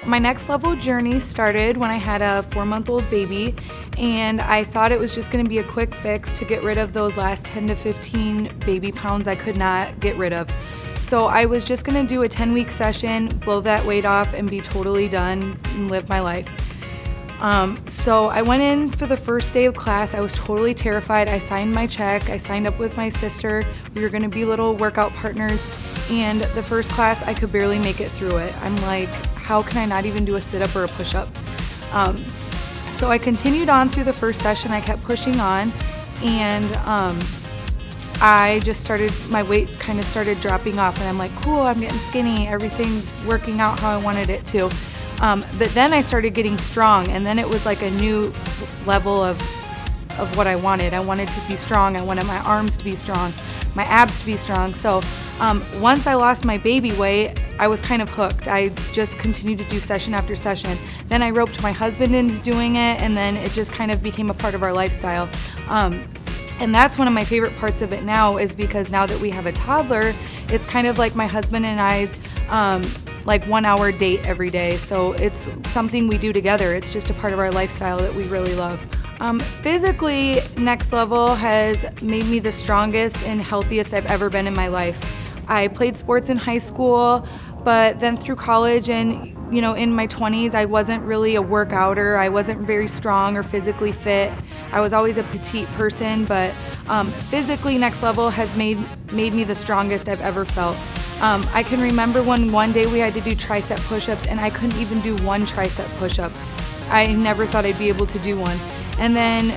My next level journey started when I had a 4-month-old baby, and I thought it was just going to be a quick fix to get rid of those last 10 to 15 baby pounds I could not get rid of. So I was just going to do a 10-week session, blow that weight off, and be totally done and live my life. So I went in for the first day of class. I was totally terrified. I signed my check. I signed up with my sister. We were going to be little workout partners. And the first class, I could barely make it through it. I'm like, how can I not even do a sit-up or a push-up? So I continued on through the first session. I kept pushing on, and I just started, my weight kind of started dropping off, and I'm like, cool, I'm getting skinny. Everything's working out how I wanted it to. But then I started getting strong, and then it was like a new level of what I wanted. I wanted to be strong. I wanted my arms to be strong, my abs to be strong. So once I lost my baby weight, I was kind of hooked. I just continued to do session after session. Then I roped my husband into doing it, and then it just kind of became a part of our lifestyle. And that's one of my favorite parts of it now, is because now that we have a toddler, it's kind of like my husband and I's like 1 hour date every day. So it's something we do together. It's just a part of our lifestyle that we really love. Physically, Next Level has made me the strongest and healthiest I've ever been in my life. I played sports in high school, but then through college and in my 20s, I wasn't really a workouter. I wasn't very strong or physically fit. I was always a petite person, but physically, Next Level has made me the strongest I've ever felt. I can remember when one day we had to do tricep push-ups, and I couldn't even do one tricep push-up. I never thought I'd be able to do one. And then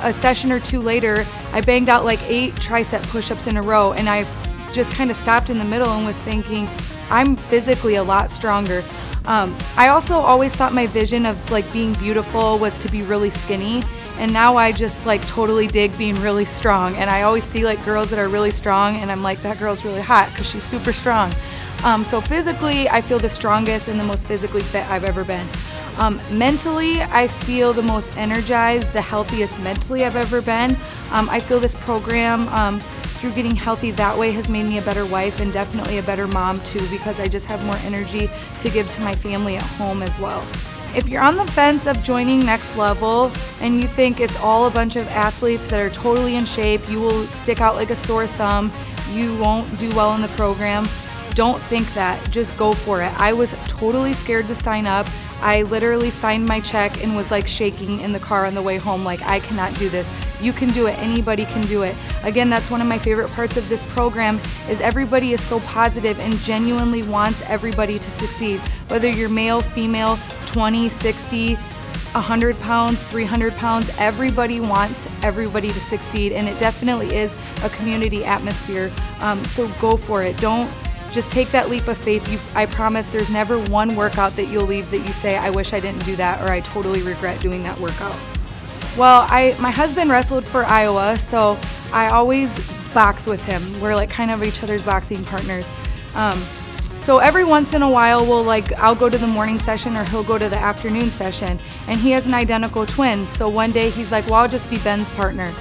a session or two later, I banged out like 8 tricep push-ups in a row, and I just kind of stopped in the middle and was thinking, I'm physically a lot stronger. I also always thought my vision of like being beautiful was to be really skinny, and now I just like totally dig being really strong. And I always see like girls that are really strong, and I'm like, that girl's really hot because she's super strong. So physically, I feel the strongest and the most physically fit I've ever been. Mentally, I feel the most energized, the healthiest mentally I've ever been. I feel this program, through getting healthy that way, has made me a better wife and definitely a better mom too, because I just have more energy to give to my family at home as well. If you're on the fence of joining Next Level and you think it's all a bunch of athletes that are totally in shape, you will stick out like a sore thumb, you won't do well in the program, don't think that. Just go for it. I was totally scared to sign up. I literally signed my check and was like shaking in the car on the way home, like, I cannot do this. You can do it. Anybody can do it. Again, that's one of my favorite parts of this program, is everybody is so positive and genuinely wants everybody to succeed. Whether you're male, female, 20, 60, 100 pounds, 300 pounds, everybody wants everybody to succeed, and it definitely is a community atmosphere. So go for it. Don't just take that leap of faith. I promise there's never one workout that you'll leave that you say, I wish I didn't do that, or I totally regret doing that workout. Well, my husband wrestled for Iowa, so I always box with him. We're like kind of each other's boxing partners. So every once in a while, I'll go to the morning session or he'll go to the afternoon session, and he has an identical twin. So one day he's like, well, I'll just be Ben's partner.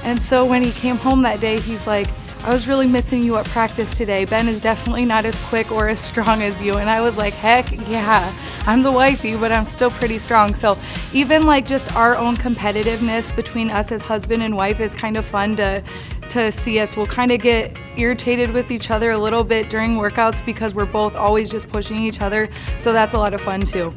And so when he came home that day, he's like, I was really missing you at practice today. Ben is definitely not as quick or as strong as you. And I was like, heck yeah, I'm the wifey, but I'm still pretty strong. So even like just our own competitiveness between us as husband and wife is kind of fun to see us. We'll kind of get irritated with each other a little bit during workouts because we're both always just pushing each other. So that's a lot of fun too.